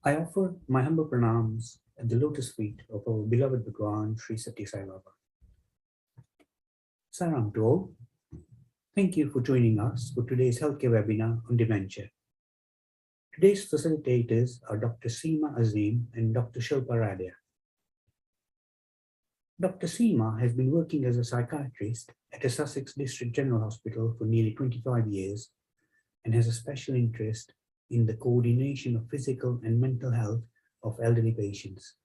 I offer my humble pranams at the lotus feet of our beloved Bhagwan Sri Sathya Sai Baba. Saram to all. Thank you for joining us for today's healthcare webinar on dementia. Today's facilitators are Dr. Seema Azim and Dr. Shilpa Radia. Dr. Seema has been working as a psychiatrist at a Sussex District General Hospital for nearly 25 years and has a special interest in the coordination of physical and mental health of elderly patients.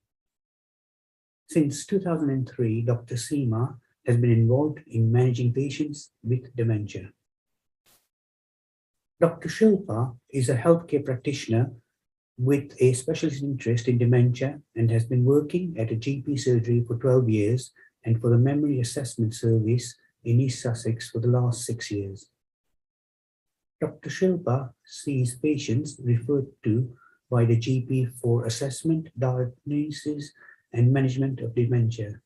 Since 2003, Dr. Seema has been involved in managing patients with dementia. Dr. Shilpa is a healthcare practitioner with a specialist interest in dementia and has been working at a GP surgery for 12 years and for the Memory Assessment Service in East Sussex for the last 6 years. Dr. Shilpa sees patients referred to by the GP for assessment, diagnosis, and management of dementia.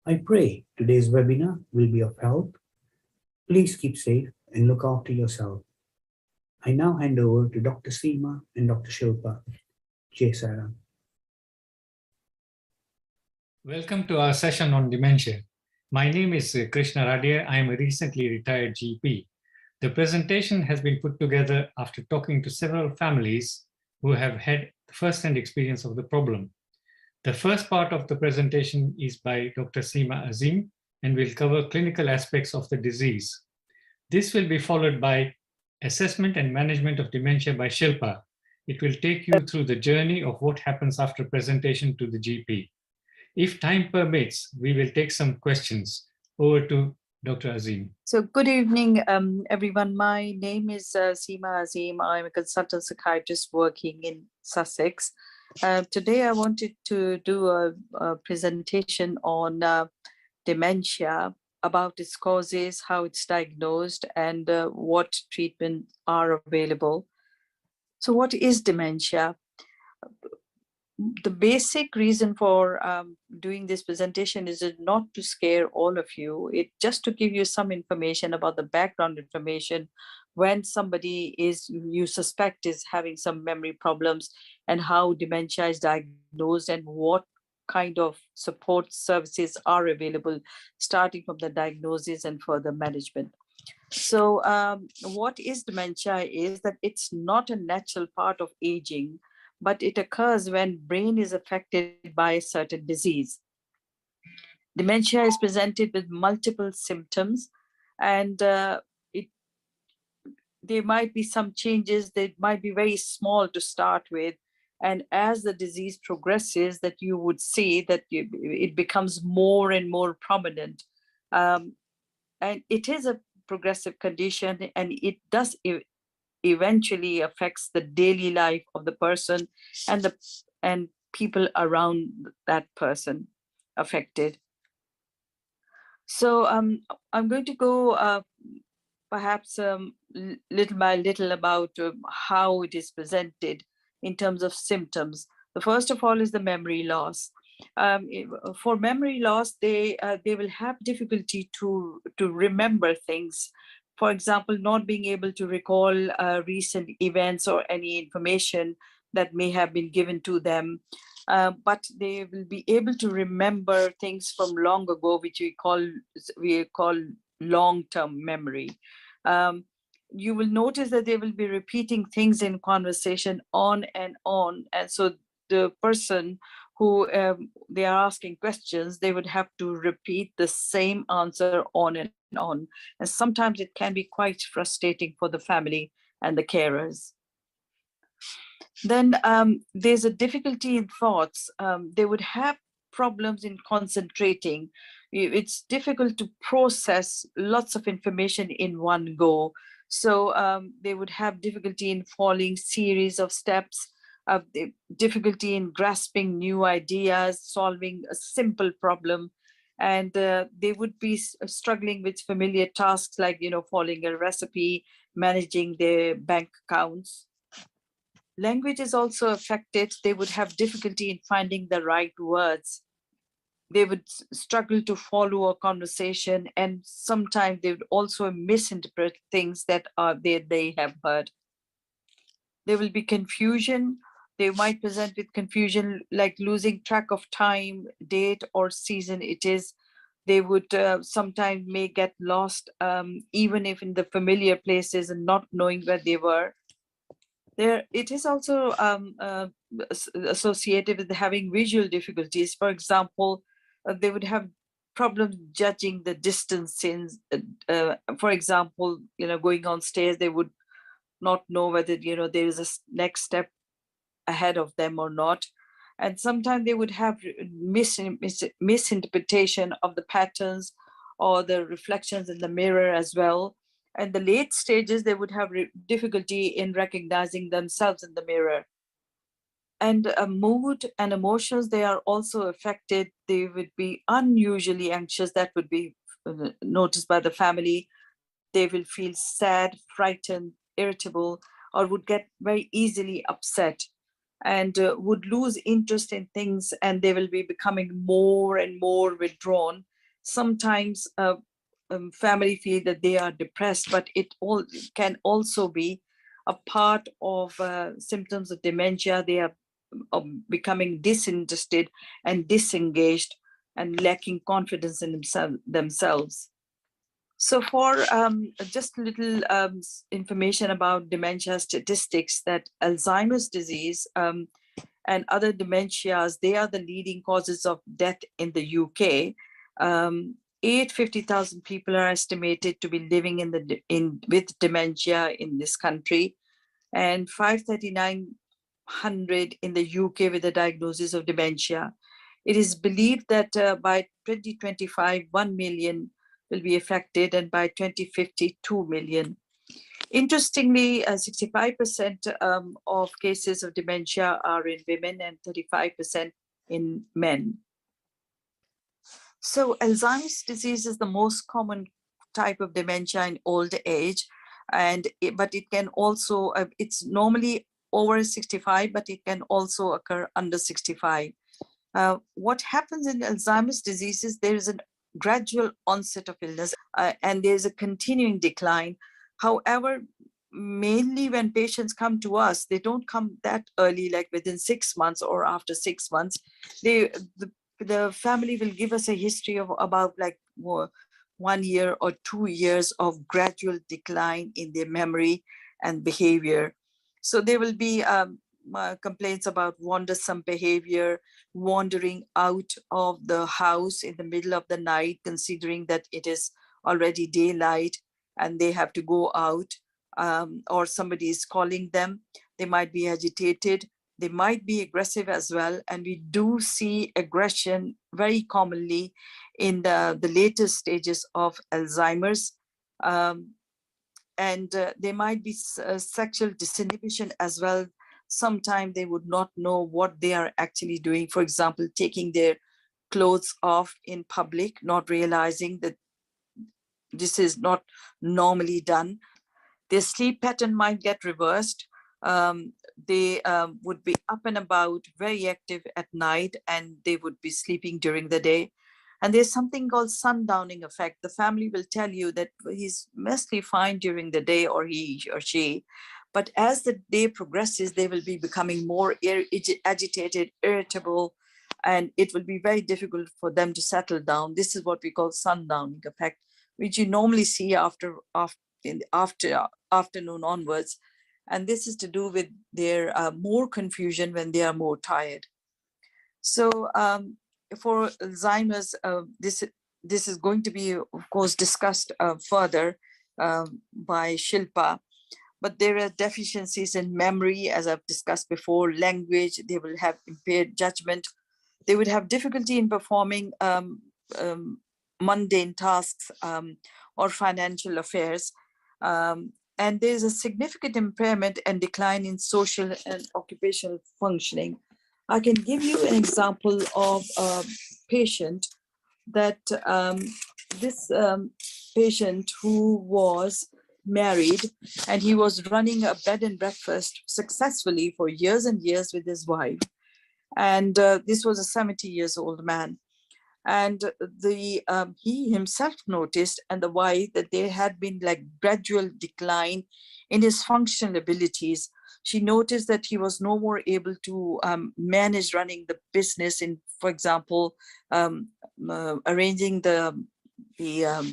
I pray today's webinar will be of help. Please keep safe and look after yourself. I now hand over to Dr. Seema and Dr. Shilpa. Jai Saram. Welcome to our session on dementia. My name is Krishna Radia. I am a recently retired GP. The presentation has been put together after talking to several families who have had first-hand experience of the problem. The first part of the presentation is by Dr. Seema Azim and will cover clinical aspects of the disease. This will be followed by assessment and management of dementia by Shilpa. It will take you through the journey of what happens after presentation to the GP. If time permits, we will take some questions. Over to Dr. Azim. So good evening, everyone. My name is Seema Azim. I'm a consultant psychiatrist working in Sussex. Today, I wanted to do a presentation on dementia, about its causes, how it's diagnosed, and what treatments are available. So what is dementia? The basic reason for doing this presentation is not to scare all of you. It's just to give you some information about the background information when somebody you suspect is having some memory problems and how dementia is diagnosed and what kind of support services are available, starting from the diagnosis and further management. So what is dementia is that it's not a natural part of aging, but it occurs when brain is affected by a certain disease. Dementia is presented with multiple symptoms, and there might be some changes that might be very small to start with. And as the disease progresses, that you would see that it becomes more and more prominent. And it is a progressive condition, and it does eventually affects the daily life of the person and people around that person affected. So I'm going to go perhaps little by little about how it is presented in terms of symptoms. The first of all is the memory loss. For memory loss, they will have difficulty to remember things. For example, not being able to recall recent events or any information that may have been given to them, but they will be able to remember things from long ago, which we call long-term memory. You will notice that they will be repeating things in conversation on, and so the person who they are asking questions, they would have to repeat the same answer on and on. And sometimes it can be quite frustrating for the family and the carers. Then there's a difficulty in thoughts. They would have problems in concentrating. It's difficult to process lots of information in one go. So they would have difficulty in following series of steps, difficulty in grasping new ideas, solving a simple problem. And they would be struggling with familiar tasks like, following a recipe, managing their bank accounts. Language is also affected. They would have difficulty in finding the right words. They would struggle to follow a conversation, and sometimes they would also misinterpret things that they have heard. There will be confusion They might present with confusion, like losing track of time, date, or season it is. They would sometimes may get lost, even if in the familiar places and not knowing where they were. There, it is also associated with having visual difficulties. For example, they would have problems judging the distance. For example, going on stairs, they would not know whether there is a next step ahead of them or not. And sometimes they would have misinterpretation of the patterns or the reflections in the mirror as well. And the late stages, they would have difficulty in recognizing themselves in the mirror. And mood and emotions, they are also affected. They would be unusually anxious. That would be noticed by the family. They will feel sad, frightened, irritable, or would get very easily upset, and would lose interest in things, and they will be becoming more and more withdrawn. Sometimes family feel that they are depressed, but it all can also be a part of symptoms of dementia. They are becoming disinterested and disengaged and lacking confidence in themselves. So for just a little information about dementia statistics, that Alzheimer's disease and other dementias, they are the leading causes of death in the UK. 850,000 people are estimated to be living with dementia in this country, and 539,000 in the UK with a diagnosis of dementia. It is believed that by 2025, 1 million will be affected, and by 2050, 2 million. Interestingly, 65% of cases of dementia are in women and 35% in men. So Alzheimer's disease is the most common type of dementia in old age, but it can also, it's normally over 65, but it can also occur under 65. What happens in Alzheimer's disease is there is a gradual onset of illness and there's a continuing decline. However, mainly when patients come to us, they don't come that early, like within 6 months or after 6 months. The family will give us a history of about like 1 year or 2 years of gradual decline in their memory and behavior. So there will be complaints about wandersome behavior, wandering out of the house in the middle of the night, considering that it is already daylight and they have to go out, or somebody is calling them. They might be agitated. They might be aggressive as well. And we do see aggression very commonly in the later stages of Alzheimer's. And there might be sexual disinhibition as well. Sometimes they would not know what they are actually doing. For example, taking their clothes off in public, not realizing that this is not normally done. Their sleep pattern might get reversed. They would be up and about, very active at night, and they would be sleeping during the day. And there's something called sundowning effect. The family will tell you that he's mostly fine during the day, or he or she. But as the day progresses, they will be becoming more agitated, irritable, and it will be very difficult for them to settle down. This is what we call sundowning effect, which you normally see after afternoon onwards. And this is to do with their more confusion when they are more tired. So for Alzheimer's, this is going to be, of course, discussed further by Shilpa. But there are deficiencies in memory, as I've discussed before, language. They will have impaired judgment. They would have difficulty in performing mundane tasks or financial affairs. And there's a significant impairment and decline in social and occupational functioning. I can give you an example of a patient that this patient who was married, and he was running a bed and breakfast successfully for years and years with his wife. And this was a 70 years old man. And he himself noticed, and the wife, that there had been like gradual decline in his functional abilities. She noticed that he was no more able to manage running the business in, for example, arranging the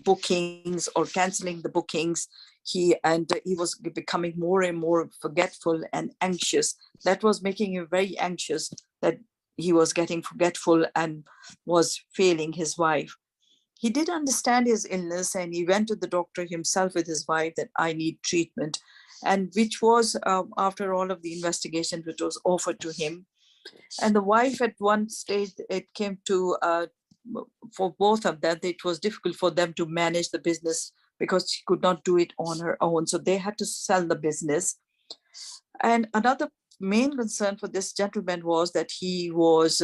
bookings or canceling the bookings. He was becoming more and more forgetful and anxious. That was making him very anxious, that he was getting forgetful and was failing his wife. He did understand his illness, and he went to the doctor himself with his wife that I need treatment, and which was after all of the investigation which was offered to him. And the wife at one stage, it came to for both of them, it was difficult for them to manage the business because she could not do it on her own. So they had to sell the business. And another main concern for this gentleman was that he was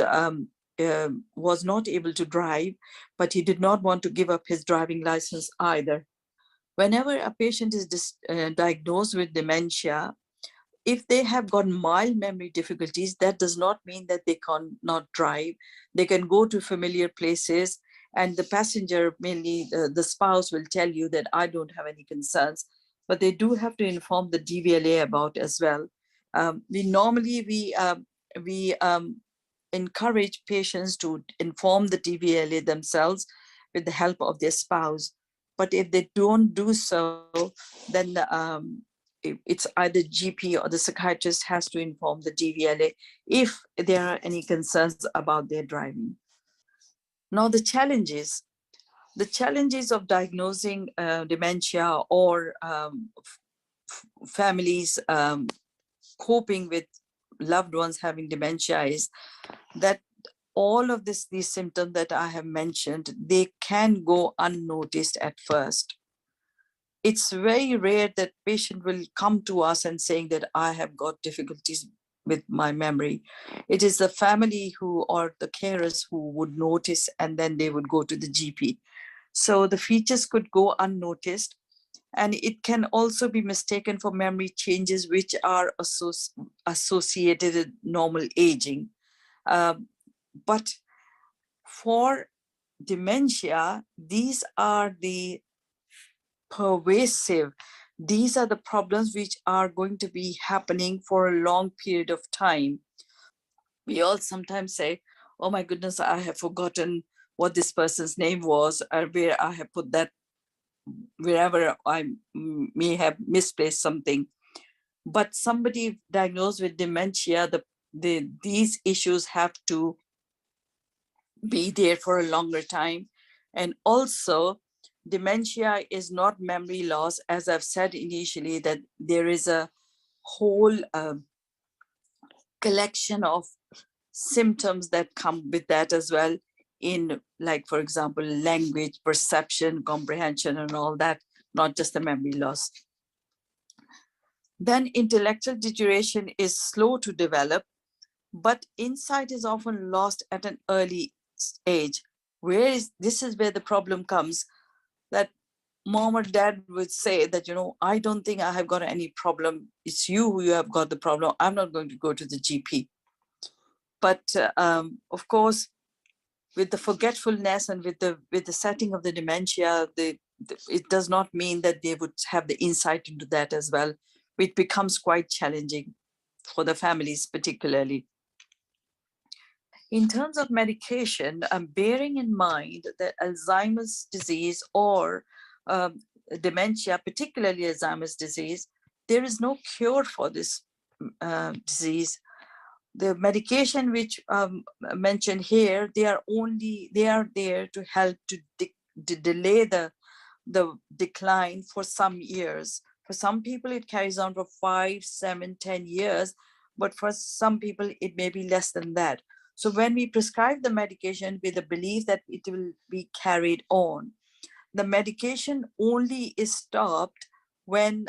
not able to drive, but he did not want to give up his driving license either. Whenever a patient is diagnosed with dementia, if they have got mild memory difficulties, that does not mean that they cannot drive. They can go to familiar places, and the passenger, mainly the spouse, will tell you that I don't have any concerns, but they do have to inform the DVLA about as well. We encourage patients to inform the DVLA themselves with the help of their spouse. But if they don't do so, then it's either GP or the psychiatrist has to inform the DVLA if there are any concerns about their driving. Now, the challenges of diagnosing dementia or families coping with loved ones having dementia is that all of these symptoms that I have mentioned, they can go unnoticed at first. It's very rare that patient will come to us and saying that I have got difficulties with my memory. It is the family or the carers who would notice, and then they would go to the GP. So the features could go unnoticed, and it can also be mistaken for memory changes which are associated with normal aging. But for dementia, these are the pervasive. These are the problems which are going to be happening for a long period of time. We all sometimes say, oh my goodness, I have forgotten what this person's name was, or where I have put that, wherever I may have misplaced something. But somebody diagnosed with dementia, these issues have to be there for a longer time. And also, dementia is not memory loss. As I've said initially, that there is a whole collection of symptoms that come with that as well, in, like, for example, language, perception, comprehension, and all that, not just the memory loss. Then intellectual deterioration is slow to develop, but insight is often lost at an early age. This is where the problem comes, that mom or dad would say that, I don't think I have got any problem. It's you who have got the problem. I'm not going to go to the GP. But of course, with the forgetfulness and with the setting of the dementia, it does not mean that they would have the insight into that as well. It becomes quite challenging for the families particularly. In terms of medication, bearing in mind that Alzheimer's disease or dementia, particularly Alzheimer's disease, there is no cure for this disease. The medication which mentioned here, they are there to help to delay the decline for some years. For some people, it carries on for 5, 7, 10 years, but for some people, it may be less than that. So when we prescribe the medication with the belief that it will be carried on, the medication only is stopped when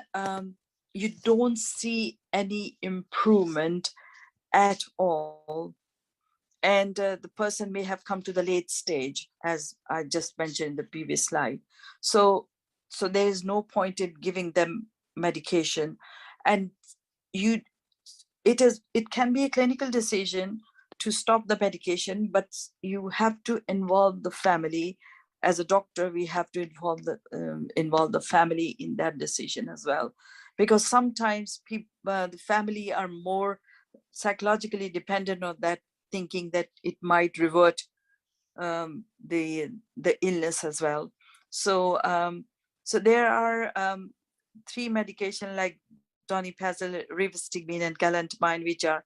you don't see any improvement at all. And the person may have come to the late stage, as I just mentioned in the previous slide. So there is no point in giving them medication. And it can be a clinical decision to stop the medication, but you have to involve the family. As a doctor, we have to involve the family in that decision as well. because sometimes people, the family are more psychologically dependent on that, thinking that it might revert the illness as well. So so there are 3 medication like donepezil, rivastigmine, and galantamine, which are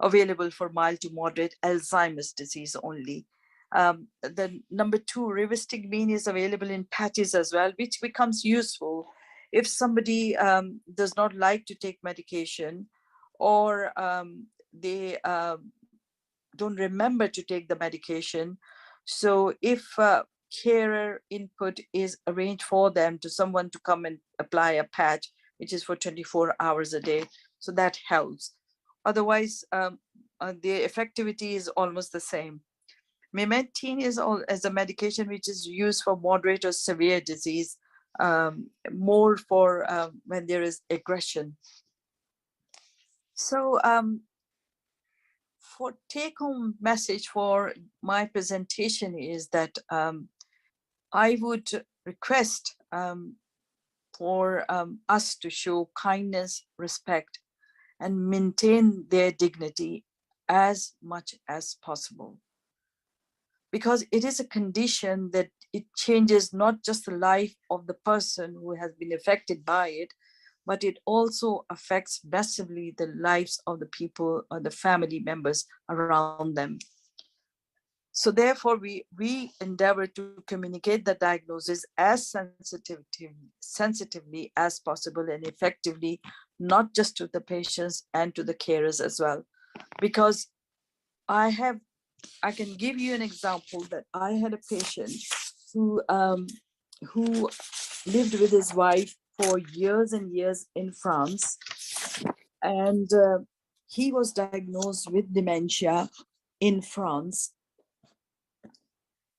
available for mild to moderate Alzheimer's disease only. The number 2, rivastigmine, is available in patches as well, which becomes useful if somebody does not like to take medication, or they don't remember to take the medication. So if carer input is arranged for them, to someone to come and apply a patch, which is for 24 hours a day, so that helps. Otherwise, the effectivity is almost the same. Memantine is as a medication which is used for moderate or severe disease, more for when there is aggression. So for take-home message for my presentation is that I would request for us to show kindness, respect, and maintain their dignity as much as possible. Because it is a condition that it changes not just the life of the person who has been affected by it, but it also affects massively the lives of the people or the family members around them. So therefore, we endeavor to communicate the diagnosis as sensitively as possible and effectively, not just to the patients and to the carers as well. Because I can give you an example that I had a patient who lived with his wife for years and years in France, and he was diagnosed with dementia in France.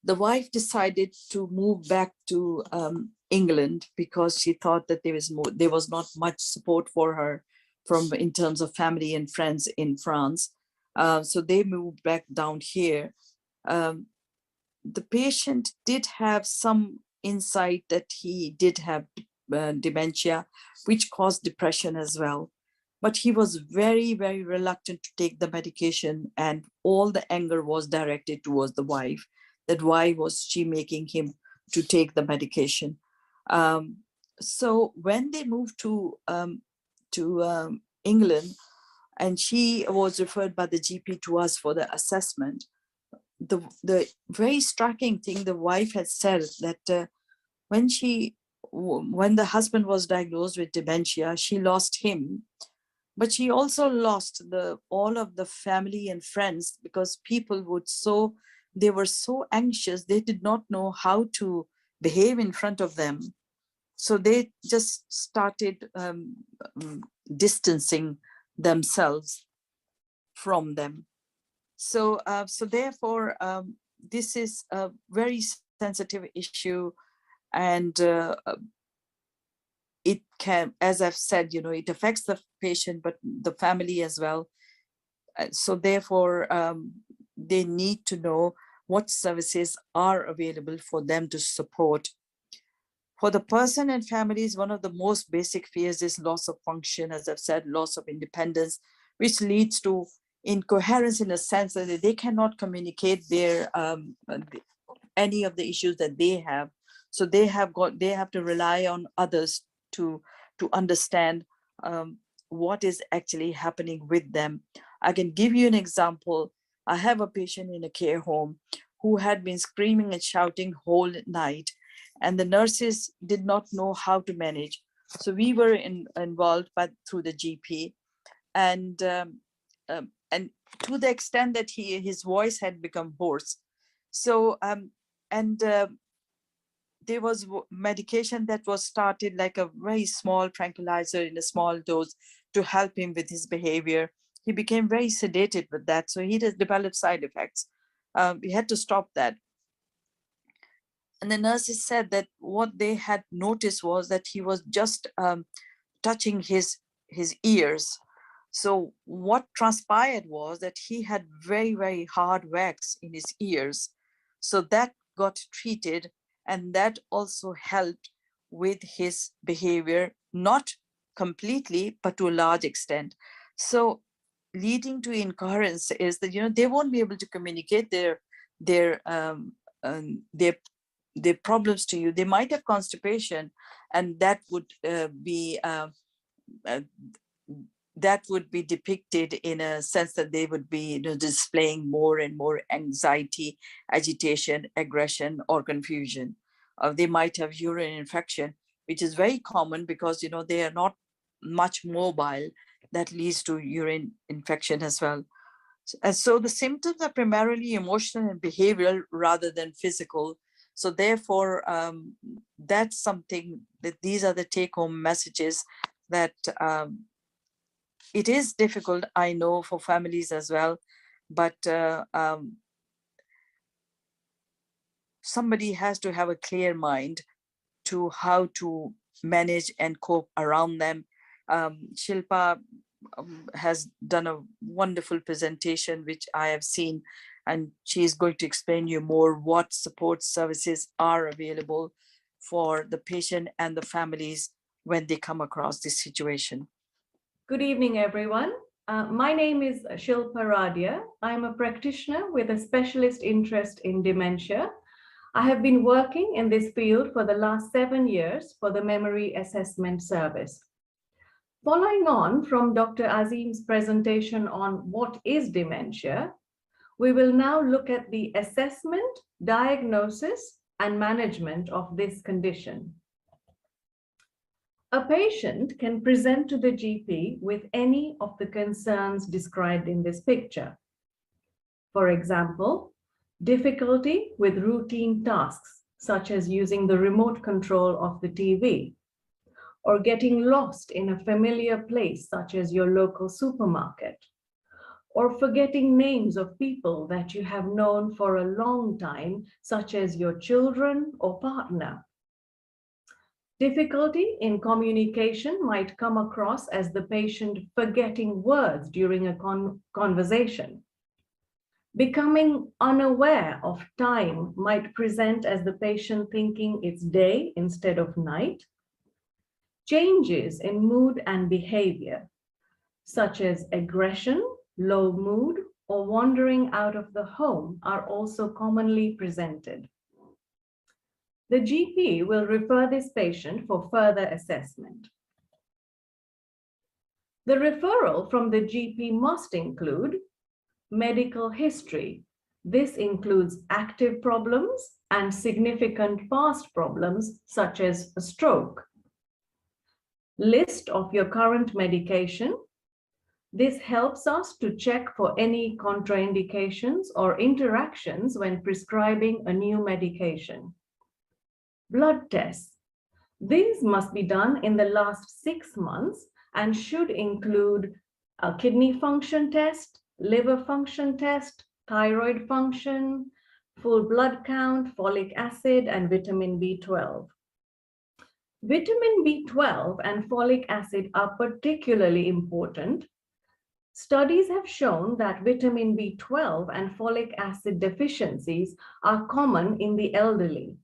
The wife decided to move back to England because she thought that there was not much support for her in terms of family and friends in France. So they moved back down here. The patient did have some insight that he did have dementia, which caused depression as well. But he was very, very reluctant to take the medication, and all the anger was directed towards the wife, that why was she making him to take the medication. So when they moved to England, and she was referred by the GP to us for the assessment, the very striking thing the wife had said that when the husband was diagnosed with dementia, she lost him, but she also lost all of the family and friends, because people they were so anxious, they did not know how to behave in front of them. So they just started distancing themselves from them. So therefore, this is a very sensitive issue, and it can, as I've said, it affects the patient, but the family as well. So therefore, they need to know what services are available for them to support. For the person and families, one of the most basic fears is loss of function, as I've said, loss of independence, which leads to incoherence in a sense that they cannot communicate any of the issues that they have. So they have to rely on others to understand what is actually happening with them. I can give you an example. I have a patient in a care home who had been screaming and shouting whole night, and the nurses did not know how to manage. So we were involved through the GP, and to the extent that his voice had become hoarse. So there was medication that was started, like a very small tranquilizer in a small dose, to help him with his behavior. He became very sedated with that, so he has developed side effects. We had to stop that. And the nurses said that what they had noticed was that he was just touching his ears. So what transpired was that he had very, very hard wax in his ears. So that got treated, and that also helped with his behavior, not completely, but to a large extent. So leading to incoherence is that, they won't be able to communicate their problems to you. They might have constipation, and that would be depicted in a sense that they would be displaying more and more anxiety, agitation, aggression, or confusion. They might have urine infection, which is very common because they are not much mobile. That leads to urine infection as well. And so the symptoms are primarily emotional and behavioral rather than physical. So therefore, that's something that these are the take-home messages that it is difficult, I know, for families as well, but somebody has to have a clear mind to how to manage and cope around them. Shilpa has done a wonderful presentation, which I have seen, and she is going to explain you more what support services are available for the patient and the families when they come across this situation. Good evening, everyone. My name is Shilpa Radia. I'm a practitioner with a specialist interest in dementia. I have been working in this field for the last 7 years for the Memory Assessment Service. Following on from Dr. Azim's presentation on what is dementia, we will now look at the assessment, diagnosis, and management of this condition. A patient can present to the GP with any of the concerns described in this picture. For example, difficulty with routine tasks, such as using the remote control of the TV, or getting lost in a familiar place, such as your local supermarket, or forgetting names of people that you have known for a long time, such as your children or partner. Difficulty in communication might come across as the patient forgetting words during a conversation. Becoming unaware of time might present as the patient thinking it's day instead of night. Changes in mood and behavior, such as aggression, low mood, or wandering out of the home, are also commonly presented. The GP will refer this patient for further assessment. The referral from the GP must include medical history. This includes active problems and significant past problems, such as a stroke. List of your current medication. This helps us to check for any contraindications or interactions when prescribing a new medication. Blood tests. These must be done in the last 6 months and should include a kidney function test, liver function test, thyroid function, full blood count, folic acid, and vitamin B12. Vitamin B12 and folic acid are particularly important. Studies have shown that vitamin B12 and folic acid deficiencies are common in the elderly.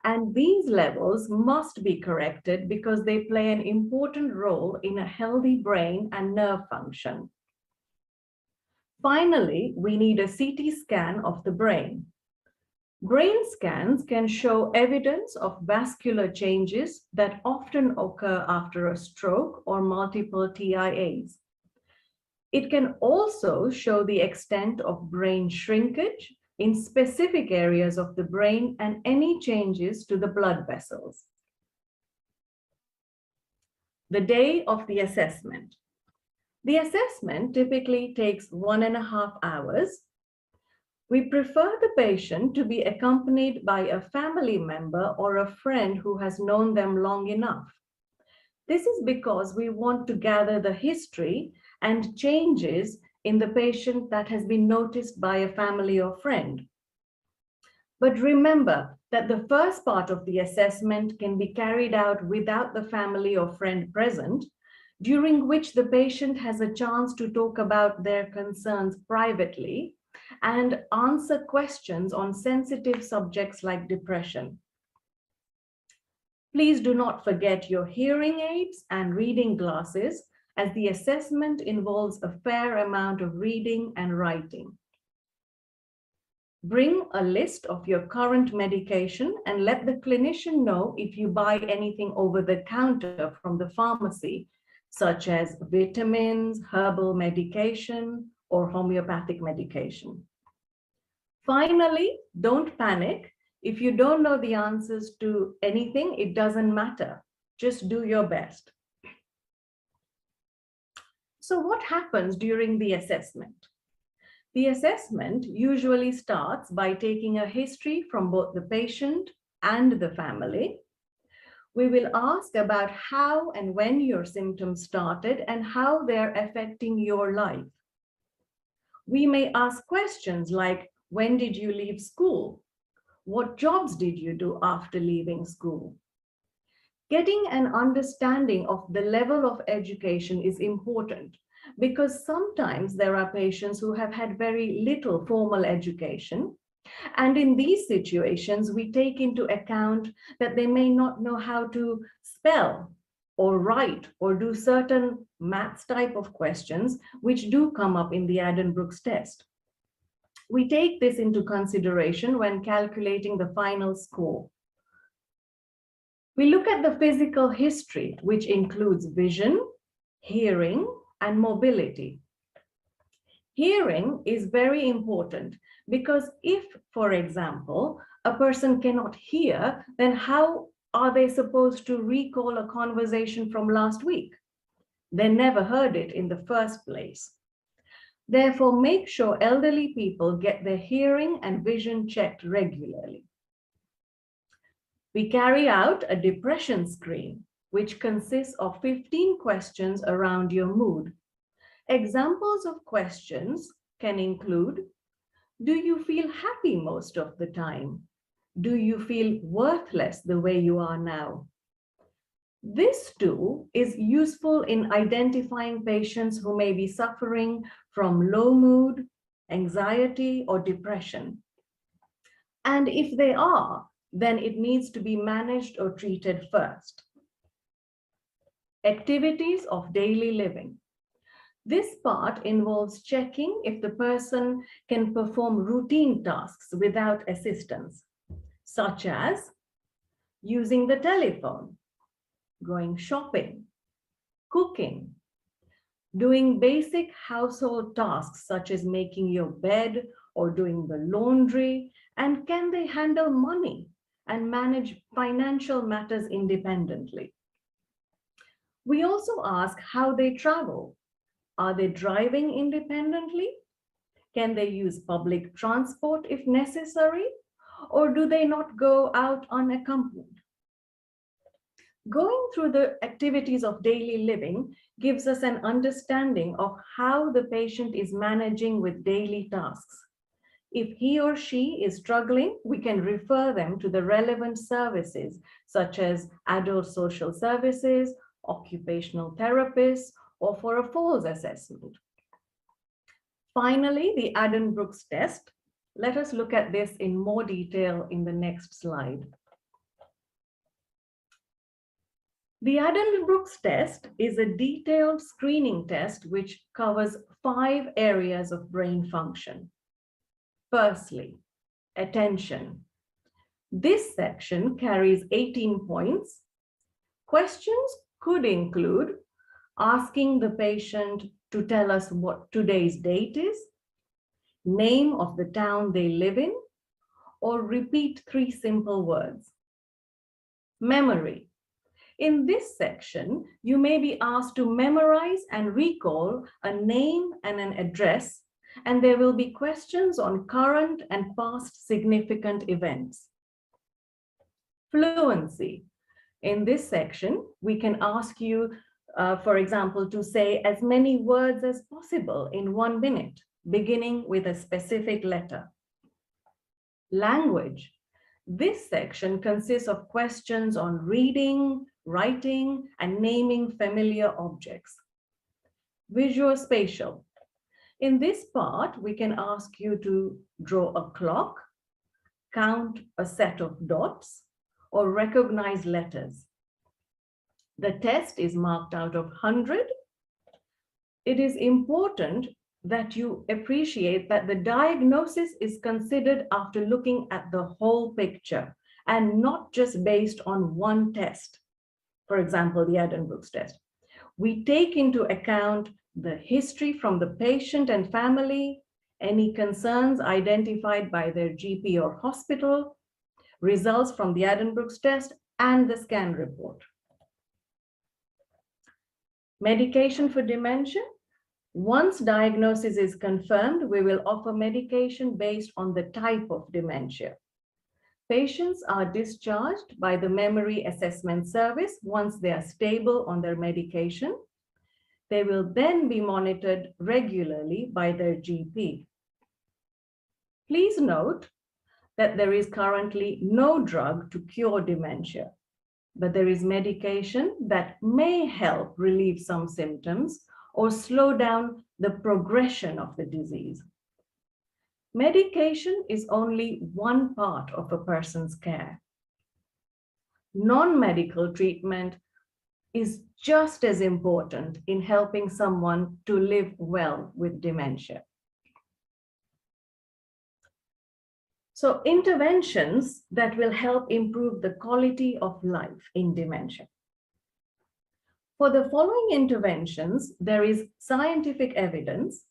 And these levels must be corrected because they play an important role in a healthy brain and nerve function. Finally, we need a CT scan of the brain. Brain scans can show evidence of vascular changes that often occur after a stroke or multiple TIAs. It can also show the extent of brain shrinkage in specific areas of the brain and any changes to the blood vessels. The day of the assessment. The assessment typically takes 1.5 hours. We prefer the patient to be accompanied by a family member or a friend who has known them long enough. This is because we want to gather the history and changes in the patient that has been noticed by a family or friend. But remember that the first part of the assessment can be carried out without the family or friend present, during which the patient has a chance to talk about their concerns privately and answer questions on sensitive subjects like depression. Please do not forget your hearing aids and reading glasses, as the assessment involves a fair amount of reading and writing. Bring a list of your current medication and let the clinician know if you buy anything over the counter from the pharmacy, such as vitamins, herbal medication, or homeopathic medication. Finally, don't panic. If you don't know the answers to anything, it doesn't matter. Just do your best. So what happens during the assessment? The assessment usually starts by taking a history from both the patient and the family. We will ask about how and when your symptoms started and how they're affecting your life. We may ask questions like, when did you leave school? What jobs did you do after leaving school? Getting an understanding of the level of education is important, because sometimes there are patients who have had very little formal education. And in these situations, we take into account that they may not know how to spell or write or do certain maths type of questions, which do come up in the Addenbrooke's test. We take this into consideration when calculating the final score. We look at the physical history, which includes vision, hearing, and mobility. Hearing is very important because if, for example, a person cannot hear, then how are they supposed to recall a conversation from last week? They never heard it in the first place. Therefore, make sure elderly people get their hearing and vision checked regularly. We carry out a depression screen, which consists of 15 questions around your mood. Examples of questions can include, do you feel happy most of the time? Do you feel worthless the way you are now? This tool is useful in identifying patients who may be suffering from low mood, anxiety, or depression. And if they are, then it needs to be managed or treated first. Activities of daily living. This part involves checking if the person can perform routine tasks without assistance, such as using the telephone, going shopping, cooking, doing basic household tasks such as making your bed or doing the laundry, and can they handle money and manage financial matters independently. We also ask how they travel. Are they driving independently? Can they use public transport if necessary? Or do they not go out unaccompanied? Going through the activities of daily living gives us an understanding of how the patient is managing with daily tasks. If he or she is struggling, we can refer them to the relevant services, such as adult social services, occupational therapists, or for a falls assessment. Finally, the Addenbrooke's test. Let us look at this in more detail in the next slide. The Addenbrooke's test is a detailed screening test which covers 5 areas of brain function. Firstly, attention. This section carries 18 points. Questions could include asking the patient to tell us what today's date is, name of the town they live in, or repeat 3 simple words. Memory. In this section, you may be asked to memorize and recall a name and an address, and there will be questions on current and past significant events. Fluency. In this section, we can ask you, for example, to say as many words as possible in 1 minute, beginning with a specific letter. Language. This section consists of questions on reading, writing, and naming familiar objects. Visuospatial. In this part, we can ask you to draw a clock, count a set of dots, or recognize letters. The test is marked out of 100. It is important that you appreciate that the diagnosis is considered after looking at the whole picture and not just based on one test. For example, the Addenbrooke's test. We take into account the history from the patient and family, any concerns identified by their GP or hospital, results from the Addenbrooke's test, and the scan report. Medication for dementia. Once diagnosis is confirmed, we will offer medication based on the type of dementia. Patients are discharged by the Memory Assessment Service once they are stable on their medication. They will then be monitored regularly by their GP. Please note that there is currently no drug to cure dementia, but there is medication that may help relieve some symptoms or slow down the progression of the disease. Medication is only one part of a person's care. Non-medical treatment is just as important in helping someone to live well with dementia. So interventions that will help improve the quality of life in dementia. For the following interventions, there is scientific evidence.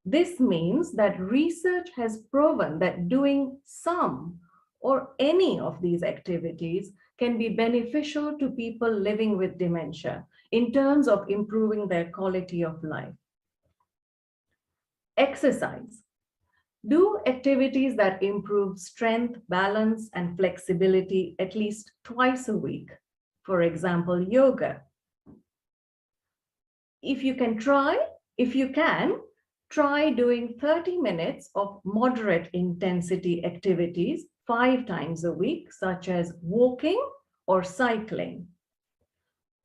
This means that research has proven that doing some or any of these activities can be beneficial to people living with dementia in terms of improving their quality of life. Exercise. Do activities that improve strength, balance, and flexibility at least twice a week. For example, yoga. If you can, try doing 30 minutes of moderate intensity activities 5 times a week, such as walking or cycling.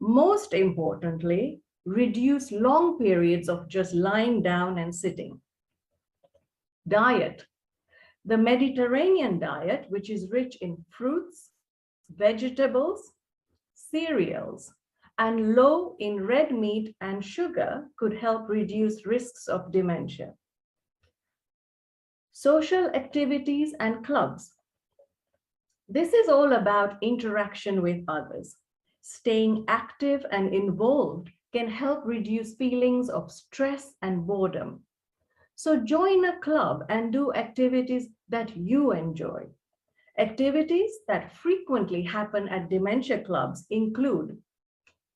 Most importantly, reduce long periods of just lying down and sitting. Diet. The Mediterranean diet, which is rich in fruits, vegetables, cereals, and low in red meat and sugar, could help reduce risks of dementia. Social activities and clubs. This is all about interaction with others. Staying active and involved can help reduce feelings of stress and boredom. So join a club and do activities that you enjoy. Activities that frequently happen at dementia clubs include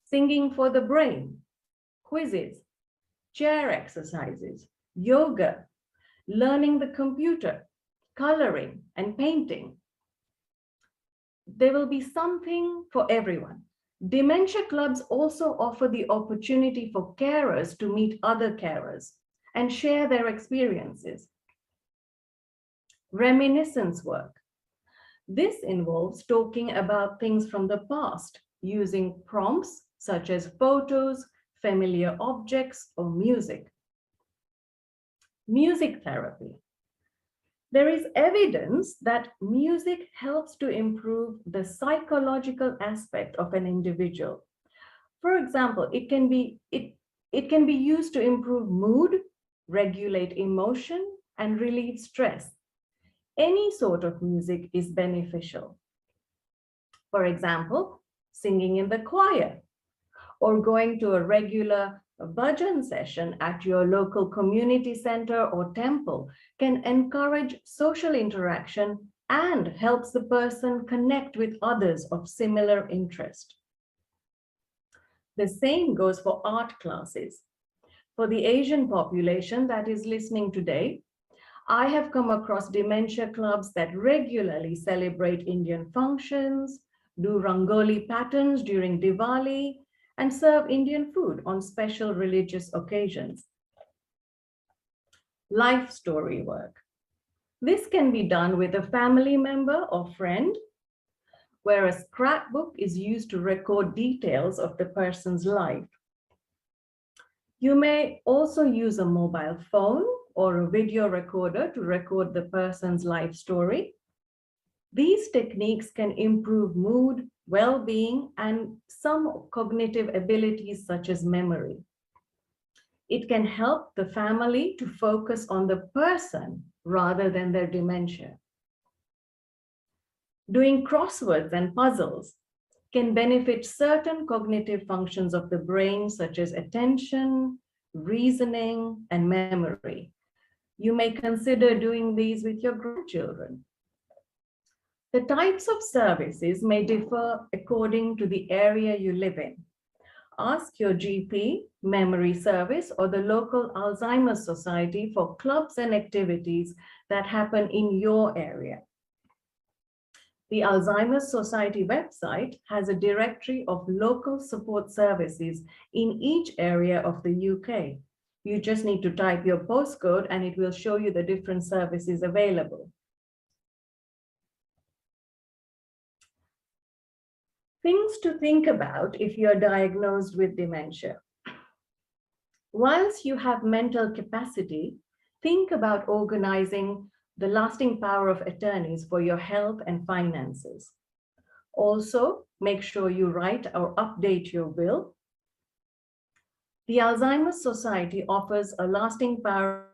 singing for the brain, quizzes, chair exercises, yoga, learning the computer, coloring, and painting. There will be something for everyone. Dementia clubs also offer the opportunity for carers to meet other carers and share their experiences. Reminiscence work. This involves talking about things from the past using prompts such as photos, familiar objects, or music. Music therapy. There is evidence that music helps to improve the psychological aspect of an individual. For example, it can be used to improve mood, regulate emotion, and relieve stress. Any sort of music is beneficial. For example, singing in the choir, or going to a regular bhajan session at your local community center or temple can encourage social interaction and helps the person connect with others of similar interest. The same goes for art classes. For the Asian population that is listening today, I have come across dementia clubs that regularly celebrate Indian functions, do Rangoli patterns during Diwali, and serve Indian food on special religious occasions. Life story work. This can be done with a family member or friend, where a scrapbook is used to record details of the person's life. You may also use a mobile phone or a video recorder to record the person's life story. These techniques can improve mood, well-being, and some cognitive abilities such as memory. It can help the family to focus on the person rather than their dementia. Doing crosswords and puzzles can benefit certain cognitive functions of the brain, such as attention, reasoning, and memory. You may consider doing these with your grandchildren. The types of services may differ according to the area you live in. Ask your GP, memory service, or the local Alzheimer's Society for clubs and activities that happen in your area. The Alzheimer's Society website has a directory of local support services in each area of the UK. You just need to type your postcode and it will show you the different services available. Things to think about if you're diagnosed with dementia. Whilst you have mental capacity, think about organizing the lasting power of attorneys for your health and finances. Also, make sure you write or update your will. The Alzheimer's Society offers a lasting power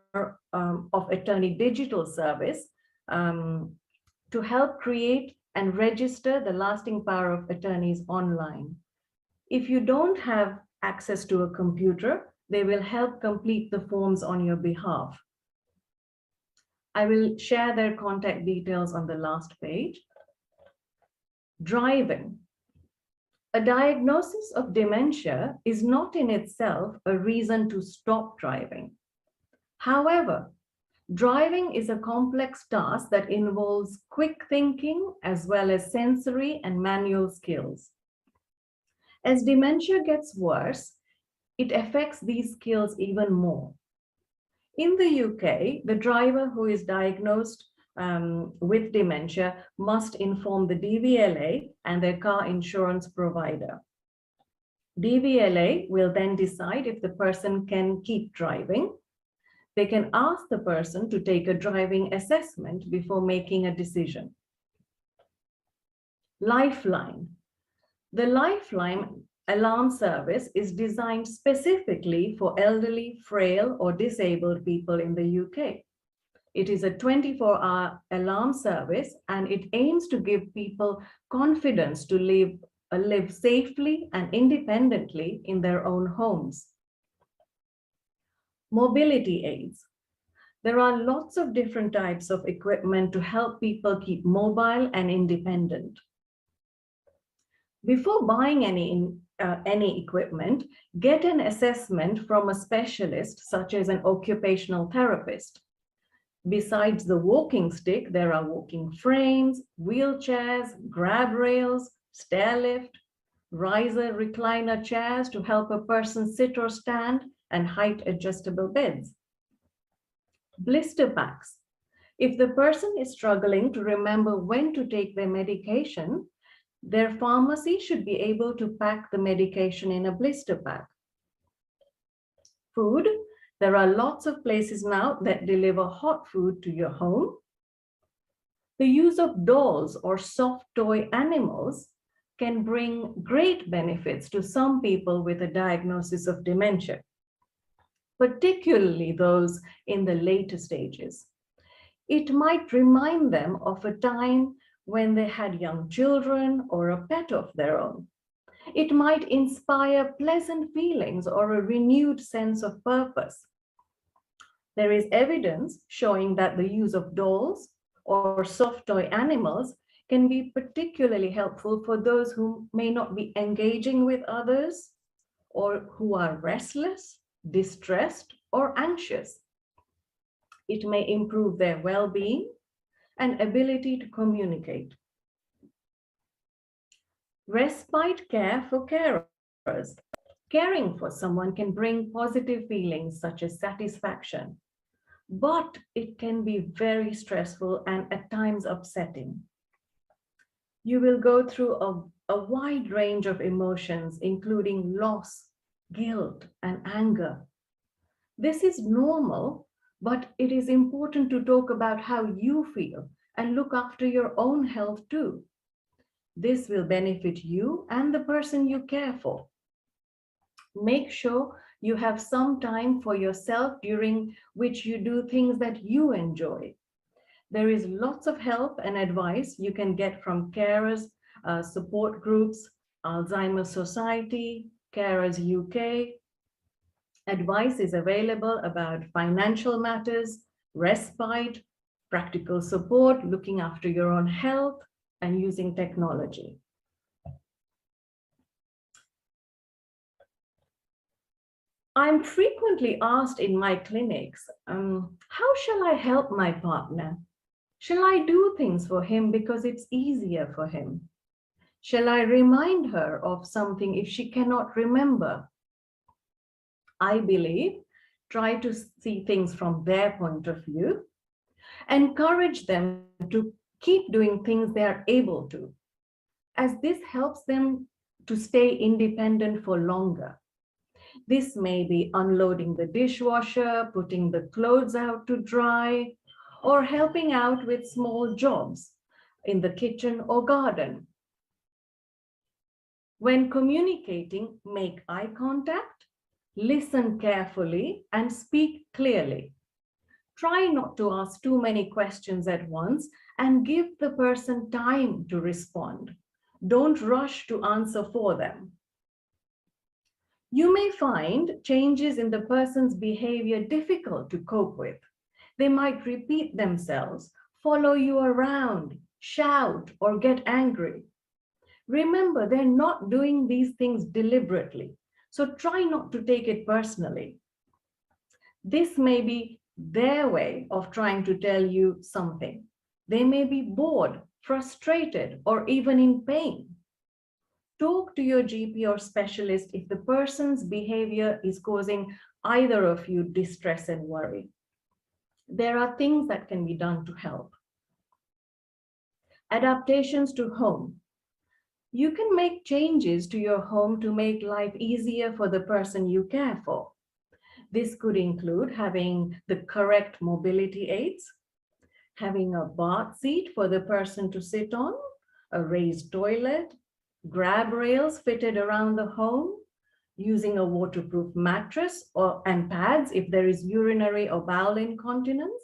of attorney digital service to help create and register the lasting power of attorneys online. If you don't have access to a computer, they will help complete the forms on your behalf. I will share their contact details on the last page. Driving. A diagnosis of dementia is not in itself a reason to stop driving. However, driving is a complex task that involves quick thinking as well as sensory and manual skills. As dementia gets worse, it affects these skills even more. In the UK, the driver who is diagnosed with dementia must inform the DVLA and their car insurance provider. DVLA will then decide if the person can keep driving. They can ask the person to take a driving assessment before making a decision. Lifeline. The Lifeline alarm service is designed specifically for elderly, frail, or disabled people in the UK. It is a 24-hour alarm service, and it aims to give people confidence to live safely and independently in their own homes. Mobility aids. There are lots of different types of equipment to help people keep mobile and independent. Before buying any equipment, get an assessment from a specialist, such as an occupational therapist. Besides the walking stick, there are walking frames, wheelchairs, grab rails, stair lift, riser recliner chairs to help a person sit or stand, and height adjustable beds. Blister packs. If the person is struggling to remember when to take their medication, their pharmacy should be able to pack the medication in a blister pack. Food. There are lots of places now that deliver hot food to your home. The use of dolls or soft toy animals can bring great benefits to some people with a diagnosis of dementia, particularly those in the later stages. It might remind them of a time when they had young children or a pet of their own. It might inspire pleasant feelings or a renewed sense of purpose. There is evidence showing that the use of dolls or soft toy animals can be particularly helpful for those who may not be engaging with others or who are restless, distressed, or anxious. It may improve their well-being and ability to communicate. Respite care for carers. Caring for someone can bring positive feelings such as satisfaction, but it can be very stressful and at times upsetting. You will go through a wide range of emotions, including loss, guilt, and anger. This is normal, but it is important to talk about how you feel and look after your own health too. This will benefit you and the person you care for. Make sure you have some time for yourself during which you do things that you enjoy. There is lots of help and advice you can get from carers, support groups, Alzheimer's Society, Carers UK. Advice is available about financial matters, respite, practical support, looking after your own health, and using technology. I'm frequently asked in my clinics, how shall I help my partner? Shall I do things for him because it's easier for him? Shall I remind her of something if she cannot remember? I believe, try to see things from their point of view, encourage them to keep doing things they are able to, as this helps them to stay independent for longer. This may be unloading the dishwasher, putting the clothes out to dry, or helping out with small jobs in the kitchen or garden. When communicating, make eye contact, listen carefully, and speak clearly. Try not to ask too many questions at once and give the person time to respond. Don't rush to answer for them. You may find changes in the person's behavior difficult to cope with. They might repeat themselves, follow you around, shout, or get angry. Remember, they're not doing these things deliberately, so try not to take it personally. This may be their way of trying to tell you something. They may be bored, frustrated, or even in pain. Talk to your GP or specialist if the person's behavior is causing either of you distress and worry. There are things that can be done to help. Adaptations to home. You can make changes to your home to make life easier for the person you care for. This could include having the correct mobility aids, having a bath seat for the person to sit on, a raised toilet, grab rails fitted around the home, using a waterproof mattress and pads if there is urinary or bowel incontinence.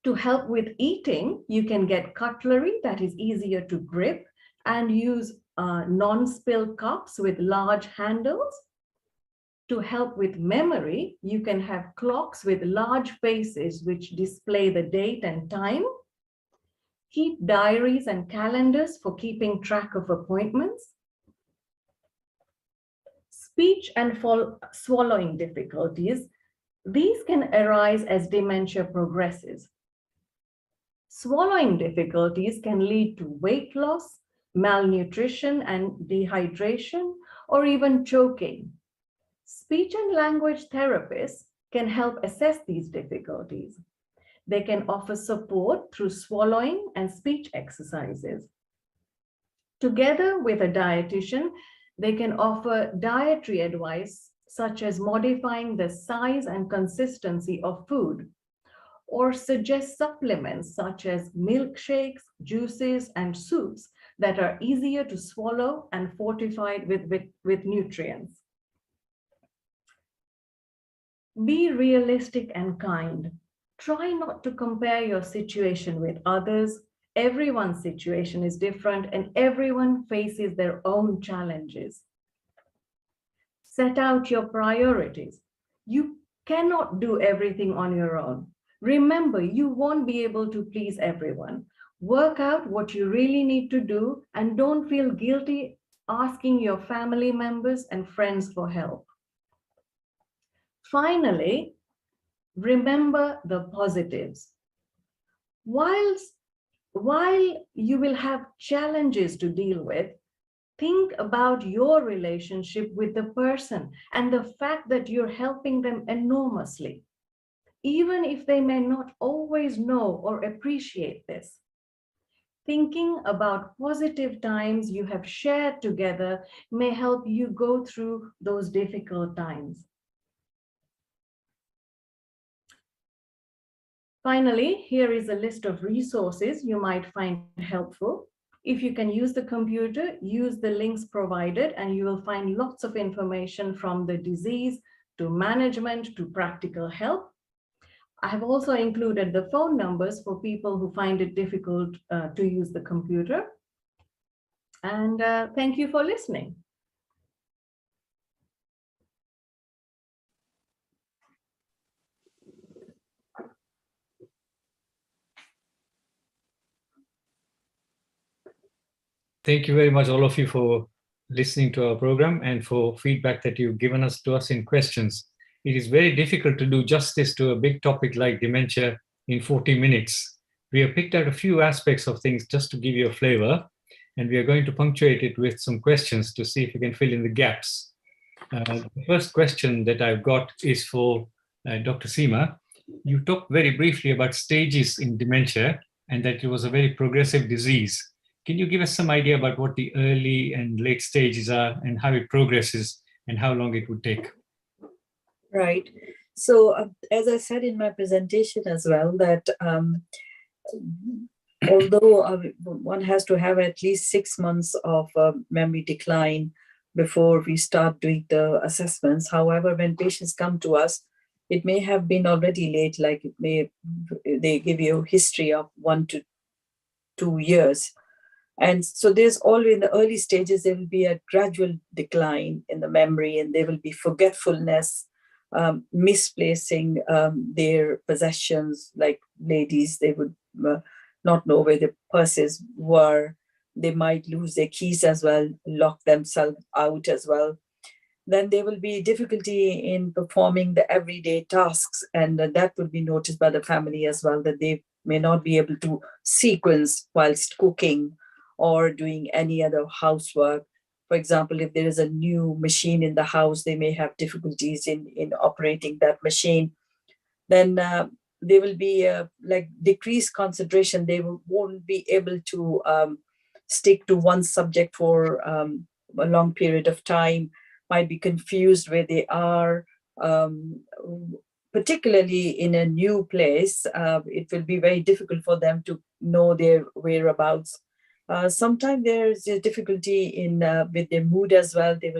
To help with eating, you can get cutlery that is easier to grip and use non-spill cups with large handles. To help with memory, you can have clocks with large faces which display the date and time. Keep diaries and calendars for keeping track of appointments. Speech and swallowing difficulties. These can arise as dementia progresses. Swallowing difficulties can lead to weight loss, malnutrition and dehydration, or even choking. Speech and language therapists can help assess these difficulties. They can offer support through swallowing and speech exercises. Together with a dietitian, they can offer dietary advice, such as modifying the size and consistency of food, or suggest supplements such as milkshakes, juices, and soups that are easier to swallow and fortified with nutrients. Be realistic and kind. Try not to compare your situation with others. Everyone's situation is different and everyone faces their own challenges. Set out your priorities. You cannot do everything on your own. Remember, you won't be able to please everyone. Work out what you really need to do and don't feel guilty asking your family members and friends for help. Finally, remember the positives. While you will have challenges to deal with, think about your relationship with the person and the fact that you're helping them enormously, even if they may not always know or appreciate this. Thinking about positive times you have shared together may help you go through those difficult times. Finally, here is a list of resources you might find helpful. If you can use the computer, use the links provided and you will find lots of information from the disease to management to practical help. I have also included the phone numbers for people who find it difficult to use the computer. And thank you for listening. Thank you very much, all of you, for listening to our program and for feedback that you've given us to us in questions. It is very difficult to do justice to a big topic like dementia in 40 minutes. We have picked out a few aspects of things just to give you a flavor, and we are going to punctuate it with some questions to see if we can fill in the gaps. The first question that I've got is for Dr. Seema. You talked very briefly about stages in dementia and that it was a very progressive disease. Can you give us some idea about what the early and late stages are and how it progresses and how long it would take? Right. So as I said in my presentation as well, that although one has to have at least 6 months of memory decline before we start doing the assessments. However, when patients come to us, it may have been already late, like they give you a history of 1 to 2 years. And so there's always in the early stages, there will be a gradual decline in the memory and there will be forgetfulness, misplacing their possessions, like ladies, they would not know where their purses were. They might lose their keys as well, lock themselves out as well. Then there will be difficulty in performing the everyday tasks, and that would be noticed by the family as well, that they may not be able to sequence whilst cooking or doing any other housework. For example, if there is a new machine in the house, they may have difficulties in operating that machine. Then there will be like decreased concentration. They won't be able to stick to one subject for a long period of time, might be confused where they are, particularly in a new place. It will be very difficult for them to know their whereabouts. Sometimes there's a difficulty in with their mood as well. There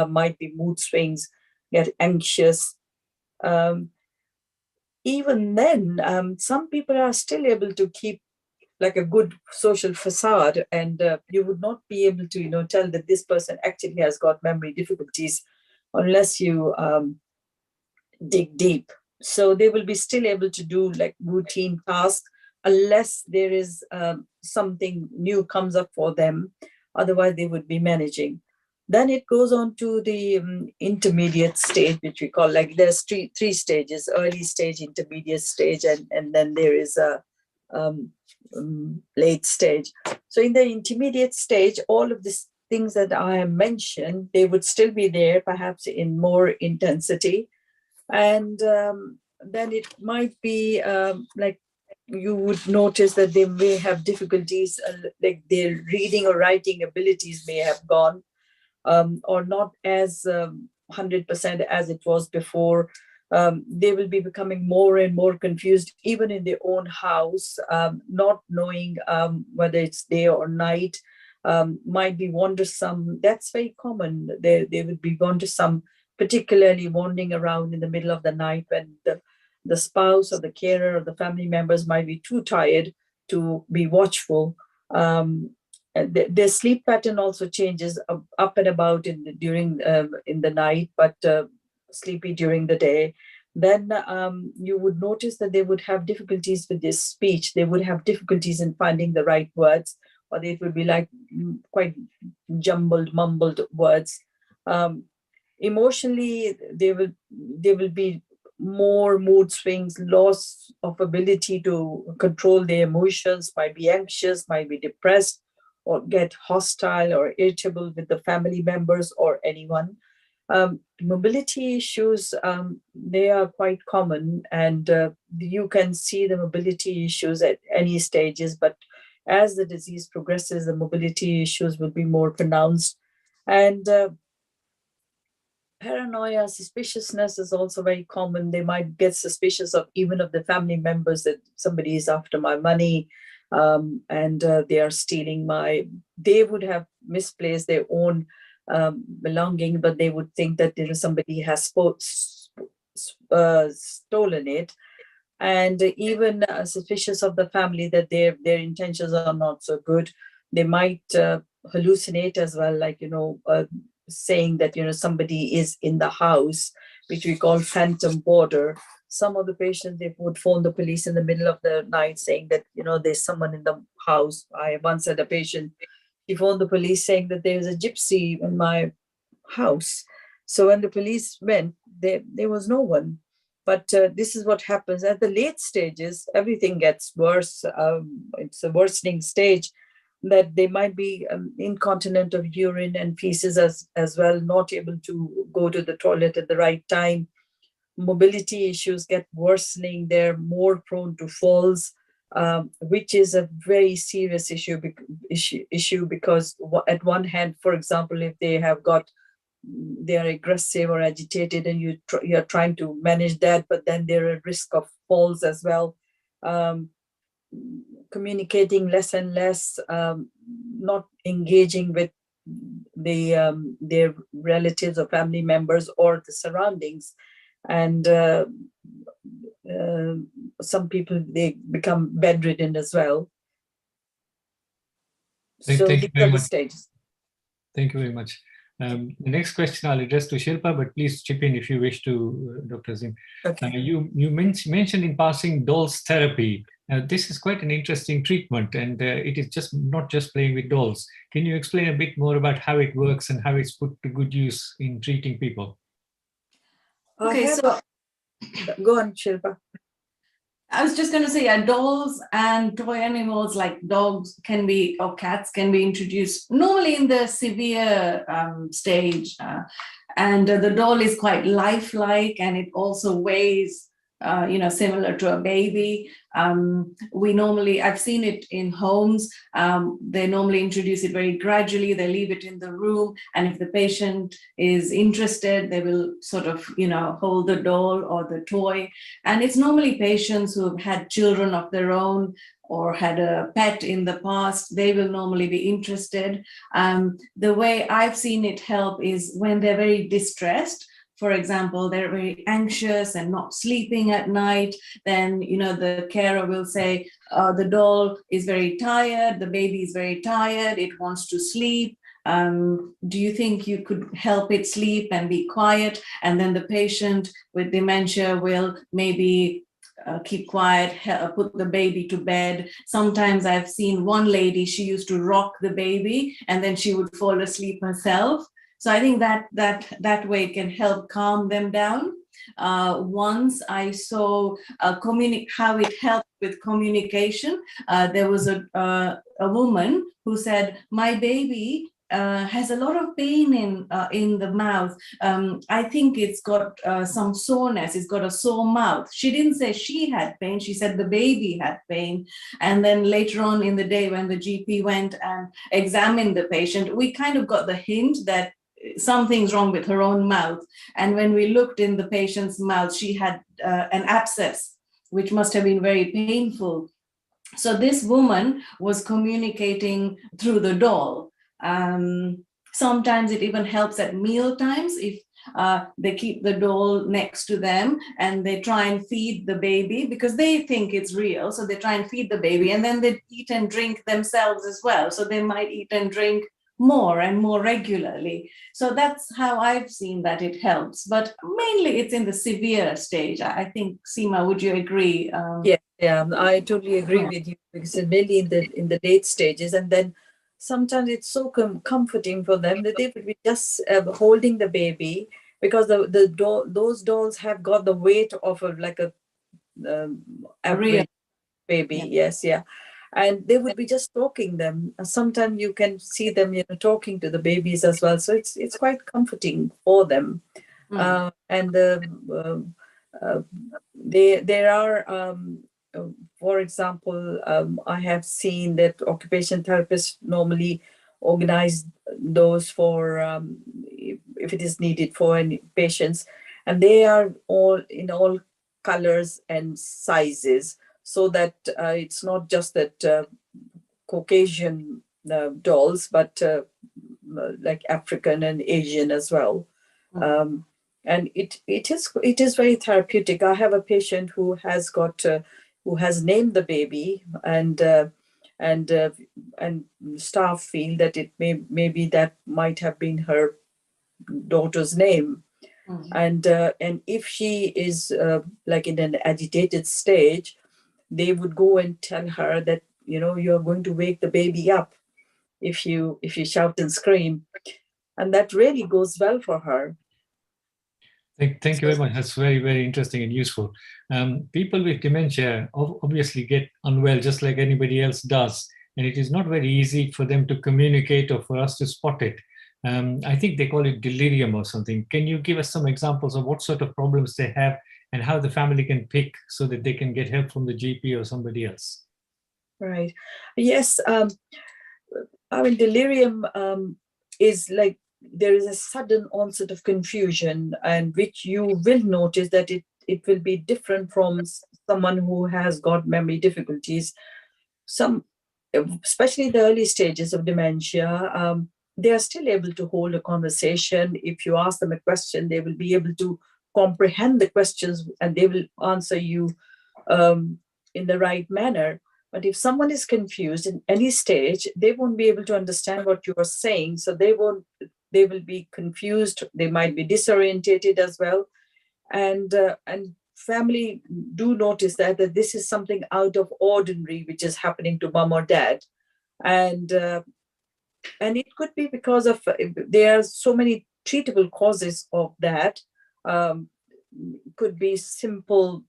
might be mood swings, get anxious. Even then, some people are still able to keep like a good social facade, and you would not be able to, tell that this person actually has got memory difficulties unless you dig deep. So they will be still able to do like routine tasks unless there is something new comes up for them. Otherwise, they would be managing. Then it goes on to the intermediate stage, which we call, like there's three stages: early stage, intermediate stage, and then there is a late stage. So in the intermediate stage, all of these things that I have mentioned, they would still be there, perhaps in more intensity. And then it might be like you would notice that they may have difficulties, like their reading or writing abilities may have gone, or not as 100% as it was before. They will be becoming more and more confused, even in their own house, not knowing whether it's day or night, might be wondersome. That's very common. They would be wondersome, particularly wandering around in the middle of the night when the spouse or the carer or the family members might be too tired to be watchful. Their sleep pattern also changes up and about during in the night, but sleepy during the day. Then you would notice that they would have difficulties with their speech. They would have difficulties in finding the right words, or they would be like quite jumbled, mumbled words. Emotionally, they will be more mood swings, loss of ability to control their emotions, might be anxious, might be depressed, or get hostile or irritable with the family members or anyone. Mobility issues, they are quite common, and you can see the mobility issues at any stages, but as the disease progresses, the mobility issues will be more pronounced. And paranoia, suspiciousness is also very common. They might get suspicious of even of the family members that somebody is after my money, and they are stealing they would have misplaced their own belonging, but they would think that somebody has stolen it. And even suspicious of the family, that their intentions are not so good. They might hallucinate as well, like, saying that, somebody is in the house, which we call phantom boarder. Some of the patients, they would phone the police in the middle of the night saying that, there's someone in the house. I once had a patient, he phoned the police saying that there's a gypsy in my house. So when the police went, there was no one. But this is what happens at the late stages. Everything gets worse. It's a worsening stage, that they might be incontinent of urine and feces as well, not able to go to the toilet at the right time. Mobility issues get worsening. They're more prone to falls, which is a very serious issue because at one hand, for example, if they are aggressive or agitated, and you're trying to manage that, but then there are risk of falls as well. Communicating less and less, not engaging with their relatives or family members or the surroundings, and some people, they become bedridden as well. So these are the stages. Thank you very much. The next question I'll address to Shilpa, but please chip in if you wish to, Dr. Azim. Okay. You mentioned in passing dolls therapy. This is quite an interesting treatment, and it is not just playing with dolls. Can you explain a bit more about how it works and how it's put to good use in treating people? Okay, so go on, Shilpa. I was just going to say, dolls and toy animals like dogs or cats can be introduced normally in the severe stage. And the doll is quite lifelike, and it also weighs, similar to a baby. I've seen it in homes. They normally introduce it very gradually. They leave it in the room. And if the patient is interested, they will sort of, hold the doll or the toy. And it's normally patients who have had children of their own or had a pet in the past. They will normally be interested. The way I've seen it help is when they're very distressed. For example, they're very anxious and not sleeping at night, then, the carer will say, the doll is very tired, the baby is very tired, it wants to sleep. Do you think you could help it sleep and be quiet? And then the patient with dementia will maybe keep quiet, put the baby to bed. Sometimes I've seen one lady, she used to rock the baby and then she would fall asleep herself. So I think that way can help calm them down. Once I saw how it helped with communication. There was a woman who said, my baby has a lot of pain in the mouth. I think it's got some soreness. It's got a sore mouth. She didn't say she had pain. She said the baby had pain. And then later on in the day, when the GP went and examined the patient, we kind of got the hint that something's wrong with her own mouth. And when we looked in the patient's mouth, she had an abscess, which must have been very painful. So this woman was communicating through the doll. Sometimes it even helps at meal times if they keep the doll next to them and they try and feed the baby because they think it's real. So they try and feed the baby and then they eat and drink themselves as well. So they might eat and drink more and more regularly. So that's how I've seen that it helps. But mainly it's in the severe stage. I think, Seema, would you agree? Yeah, I totally agree with you, because it's mainly in the late stages, and then sometimes it's so comforting for them that they would be just holding the baby, because those dolls have got the weight of a average baby. Yeah. Yes, yeah. And they would be just stroking them. There you can see them, talking to the babies as well. So it's quite comforting for them. There are, for example, I have seen that occupational therapists normally organize those for if it is needed for any patients. And they are all in all colors and sizes, so that it's not just that Caucasian dolls, but like African and Asian as well. And it is very therapeutic. I have a patient who has named the baby, and staff feel that it maybe that might have been her daughter's name. And if she is like in an agitated stage, they would go and tell her that, you know, you're going to wake the baby up if you shout and scream, and that really goes well for her. Thank you very much. That's very, very interesting and useful. People with dementia obviously get unwell just like anybody else does, and it is not very easy for them to communicate or for us to spot it. I think they call it delirium or something. Can you give us some examples of what sort of problems they have and how the family can pick so that they can get help from the GP or somebody else? Right. Yes. I mean, delirium is like there is a sudden onset of confusion, and which you will notice that it will be different from someone who has got memory difficulties. Especially the early stages of dementia, they are still able to hold a conversation. If you ask them a question, they will be able to comprehend the questions and they will answer you in the right manner. But if someone is confused in any stage, they won't be able to understand what you are saying. So they will be confused. They might be disorientated as well. And family do notice that this is something out of ordinary, which is happening to mom or dad. And it could be because of, there are so many treatable causes of that. Could be simple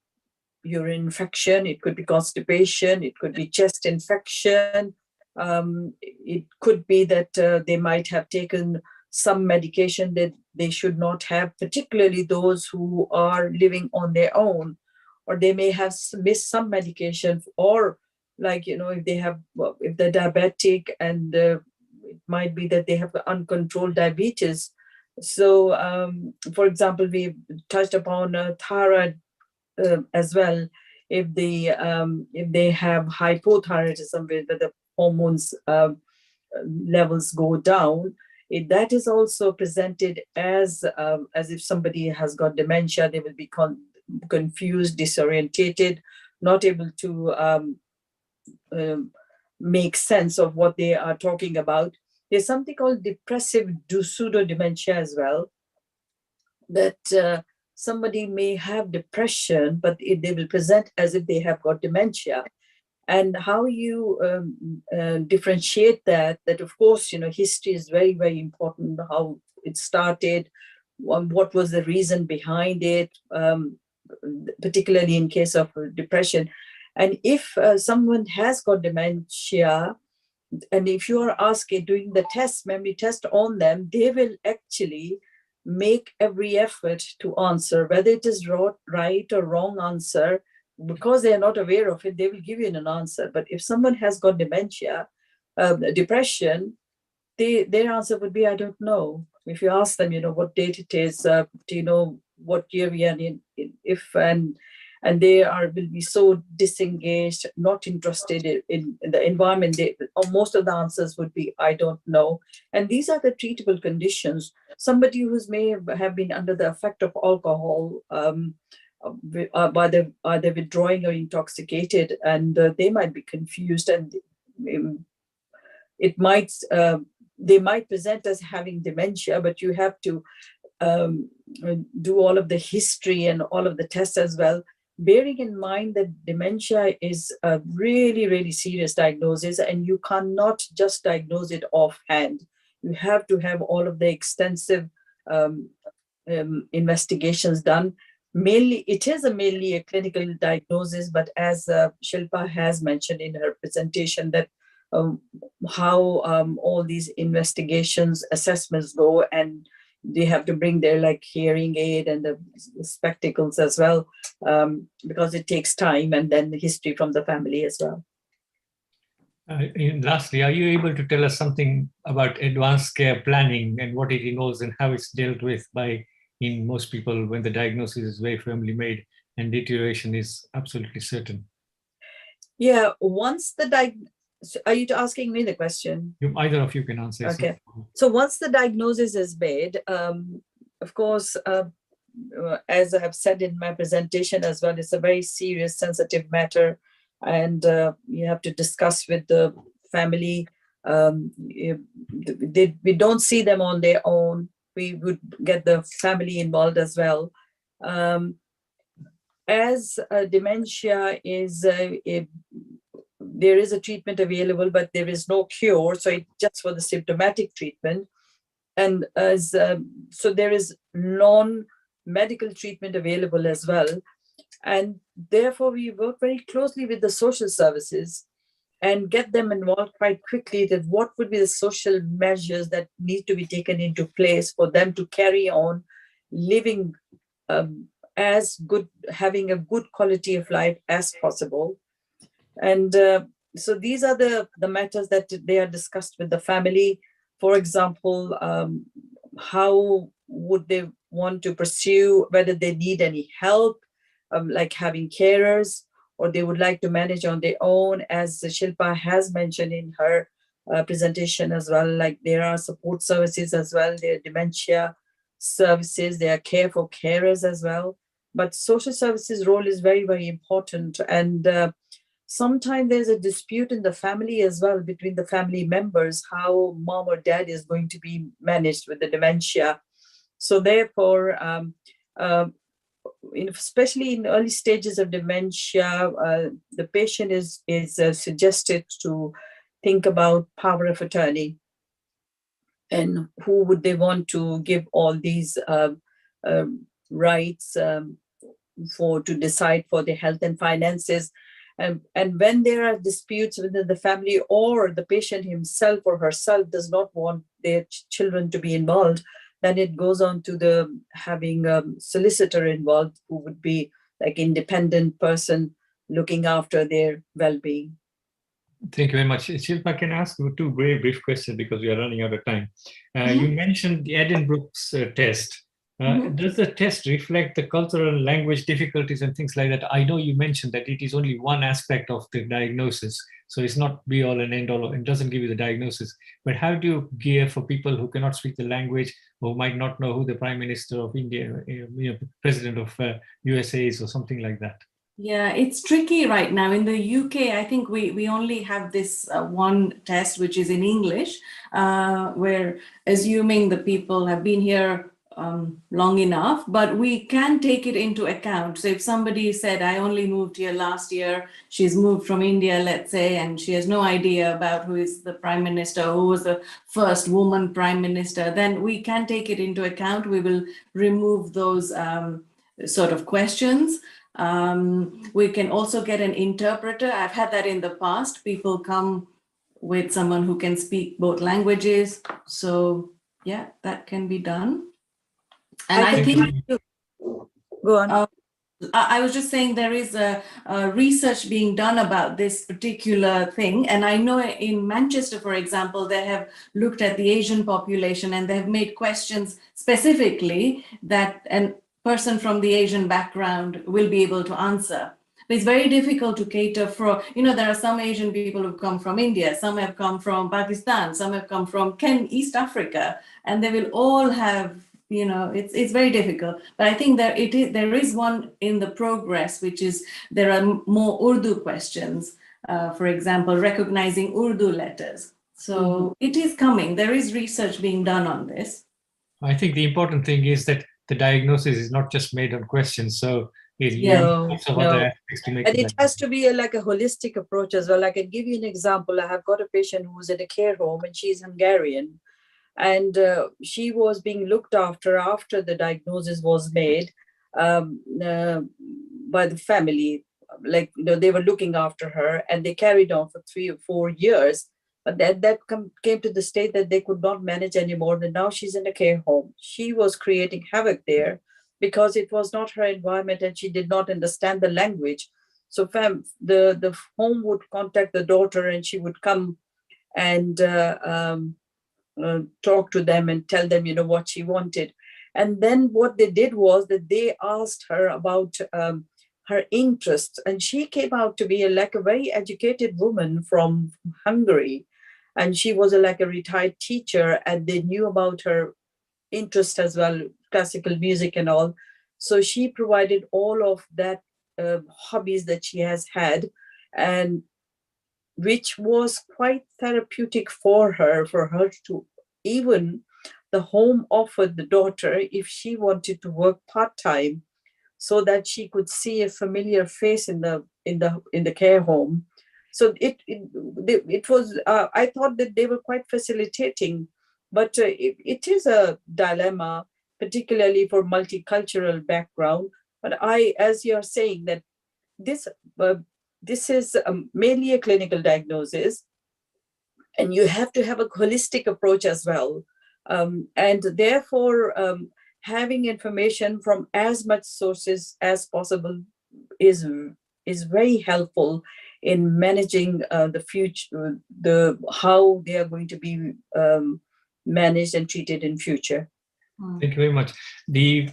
urine infection, it could be constipation, it could be chest infection. It could be that they might have taken some medication that they should not have, particularly those who are living on their own, or they may have missed some medication, or like, you know, if they're diabetic, and it might be that they have uncontrolled diabetes. So, for example, we touched upon thyroid as well. If they have hypothyroidism, where the hormones levels go down, that is also presented as if somebody has got dementia. They will be confused, disorientated, not able to make sense of what they are talking about. There's something called depressive pseudo-dementia as well, that somebody may have depression, but they will present as if they have got dementia. And how you differentiate that of course, you know, history is very, very important, how it started, what was the reason behind it, particularly in case of depression. And if someone has got dementia, and if you are asking, doing the memory test on them, they will actually make every effort to answer, whether it is right or wrong answer. Because they are not aware of it, they will give you an answer. But if someone has got dementia, depression, their answer would be, I don't know. If you ask them, you know, what date it is, do you know what year we are in? And they will be so disengaged, not interested in the environment. Most of the answers would be, I don't know. And these are the treatable conditions. Somebody who may have been under the effect of alcohol, either withdrawing or intoxicated, and they might be confused, and they might present as having dementia, but you have to do all of the history and all of the tests as well, bearing in mind that dementia is a really, really serious diagnosis, and you cannot just diagnose it offhand. You have to have all of the extensive investigations done. It is mainly a clinical diagnosis, but as Shilpa has mentioned in her presentation, that how all these investigations, assessments go, and they have to bring their hearing aid and the spectacles as well, because it takes time, and then the history from the family as well. And lastly, are you able to tell us something about advanced care planning and what it involves and how it's dealt with in most people when the diagnosis is very firmly made and deterioration is absolutely certain? Yeah, once the are you asking me the question? Either of you can answer. Okay. So once the diagnosis is made, of course, as I have said in my presentation as well, it's a very serious, sensitive matter, and you have to discuss with the family. We don't see them on their own. We would get the family involved as well. As dementia is there is a treatment available, but there is no cure, so it's just for the symptomatic treatment. And as so there is non-medical treatment available as well. And therefore, we work very closely with the social services and get them involved quite quickly that what would be the social measures that need to be taken into place for them to carry on living as good, having a good quality of life as possible. And so these are the matters that they are discussed with the family. For example, how would they want to pursue, whether they need any help, like having carers, or they would like to manage on their own, as Shilpa has mentioned in her presentation as well. Like there are support services as well, there are dementia services, there are care for carers as well. But social services role is very, very important. And sometimes there's a dispute in the family as well between the family members, how mom or dad is going to be managed with the dementia. So therefore, especially in early stages of dementia, the patient is suggested to think about power of attorney and who would they want to give all these rights to decide for their health and finances. And when there are disputes within the family, or the patient himself or herself does not want their children to be involved, then it goes on to having a solicitor involved who would be like independent person looking after their well-being. Thank you very much. Shilpa, can I ask you two very brief questions because we are running out of time. You mentioned the Edinburgh's test. Does the test reflect the cultural and language difficulties and things like that? I know you mentioned that it is only one aspect of the diagnosis, so it's not be all and end all, and doesn't give you the diagnosis. But how do you gear for people who cannot speak the language, or might not know who the Prime Minister of India, President of USA is, or something like that? Yeah, it's tricky right now. In the UK, I think we only have this one test, which is in English, where assuming the people have been here long enough, but we can take it into account. So if somebody said, I only moved here last year, she's moved from India, let's say, and she has no idea about who is the Prime Minister, who was the first woman Prime Minister, then we can take it into account. We will remove those sort of questions. We can also get an interpreter. I've had that in the past. People come with someone who can speak both languages. So yeah, that can be done. And I think, go on. I was just saying there is a research being done about this particular thing. And I know in Manchester, for example, they have looked at the Asian population and they have made questions specifically that a person from the Asian background will be able to answer. But it's very difficult to cater for, there are some Asian people who come from India, some have come from Pakistan, some have come from East Africa, and they will all have, it's very difficult. But I think there is one in the progress, which is there are more Urdu questions, for example, recognizing Urdu letters. So it is coming. There is research being done on this. I think the important thing is that the diagnosis is not just made on questions. So it's lots of other aspects to make it. And it has to be like a holistic approach as well. I can give you an example. I have got a patient who's in a care home and she's Hungarian. And she was being looked after the diagnosis was made by the family. Like, they were looking after her and they carried on for 3 or 4 years. But that came to the state that they could not manage anymore. And now she's in a care home. She was creating havoc there because it was not her environment and she did not understand the language. So the home would contact the daughter, and she would come and talk to them and tell them, what she wanted. And then what they did was that they asked her about her interests, and she came out to be like a very educated woman from Hungary, and she was like a retired teacher, and they knew about her interest as well, classical music and all. So she provided all of that hobbies that she has had, and which was quite therapeutic for her to even the home offered the daughter if she wanted to work part-time, so that she could see a familiar face in the care home. So it was I thought that they were quite facilitating, but it is a dilemma, particularly for multicultural background. But as you're saying, that this is mainly a clinical diagnosis, and you have to have a holistic approach as well. And therefore, having information from as much sources as possible is very helpful in managing the future, how they are going to be managed and treated in future. Thank you very much. The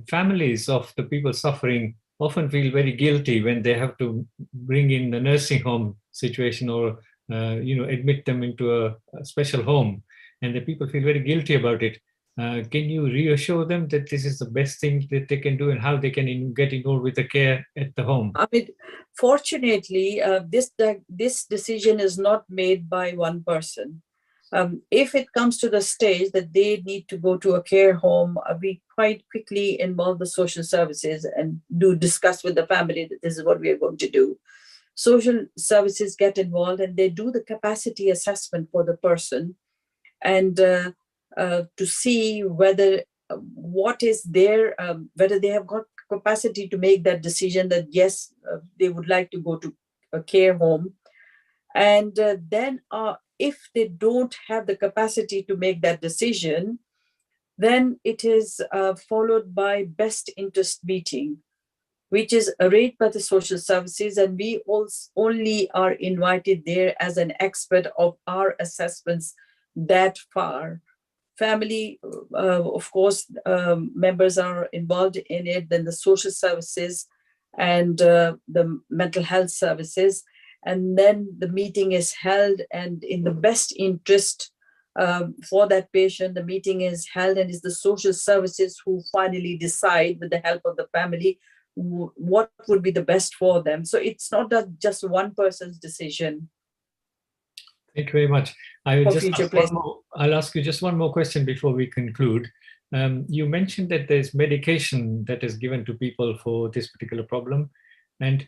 families of the people suffering often feel very guilty when they have to bring in the nursing home situation or admit them into a special home, and the people feel very guilty about it. Can you reassure them that this is the best thing that they can do and how they can get involved with the care at the home? I mean, fortunately, this decision is not made by one person. If it comes to the stage that they need to go to a care home, we quite quickly involve the social services and do discuss with the family that this is what we are going to do. Social services get involved and they do the capacity assessment for the person, and to see whether what is their whether they have got capacity to make that decision that yes, they would like to go to a care home. And then if they don't have the capacity to make that decision, then it is followed by best interest meeting, which is arranged by the social services, and we only are invited there as an expert of our assessments that far. Family, of course, members are involved in it, then the social services and the mental health services. And then the meeting is held, and in the best interest for that patient, the meeting is held, and it's the social services who finally decide, with the help of the family, what would be the best for them. So it's not just one person's decision. Thank you very much. I'll ask you just one more question before we conclude. You mentioned that there's medication that is given to people for this particular problem. And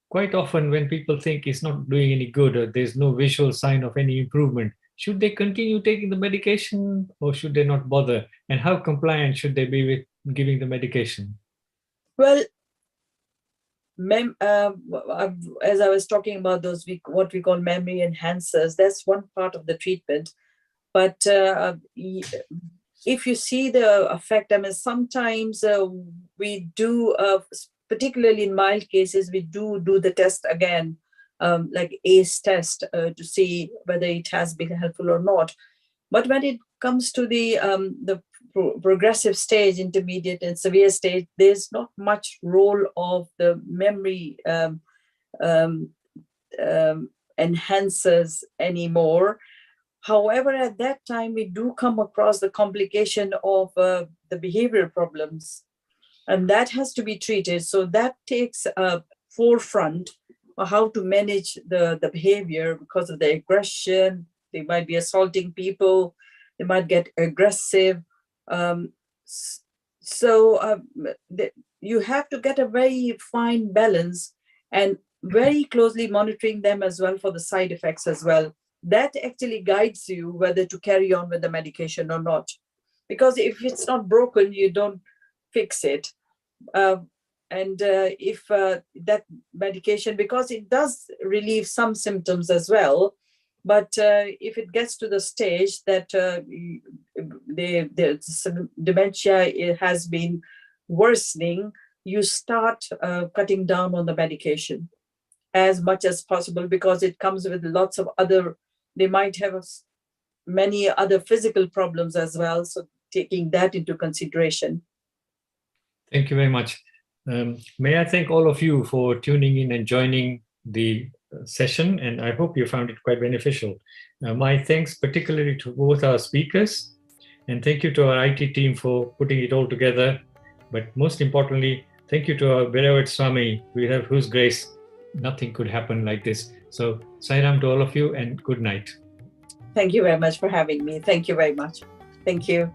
quite often when people think it's not doing any good or there's no visual sign of any improvement, should they continue taking the medication or should they not bother? And how compliant should they be with giving the medication? Well, as I was talking about those, what we call memory enhancers, that's one part of the treatment. But if you see the effect, I mean, sometimes we do, particularly in mild cases, we do the test again, like ACE test, to see whether it has been helpful or not. But when it comes to the progressive stage, intermediate and severe stage, there's not much role of the memory enhancers anymore. However, at that time, we do come across the complication of the behavior problems, and that has to be treated. So that takes a forefront of how to manage the behavior because of the aggression. They might be assaulting people, they might get aggressive. You have to get a very fine balance and very closely monitoring them as well for the side effects as well. That actually guides you whether to carry on with the medication or not. Because if it's not broken, you don't fix it. If that medication, because it does relieve some symptoms as well, but if it gets to the stage that the dementia has been worsening, you start cutting down on the medication as much as possible, because it comes with lots of other, they might have many other physical problems as well. So taking that into consideration. Thank you very much. May I thank all of you for tuning in and joining the session, and I hope you found it quite beneficial. My thanks particularly to both our speakers, and thank you to our IT team for putting it all together. But most importantly, thank you to our beloved Swami, without whose grace nothing could happen like this. So, Sairam to all of you, and good night. Thank you very much for having me. Thank you very much. Thank you.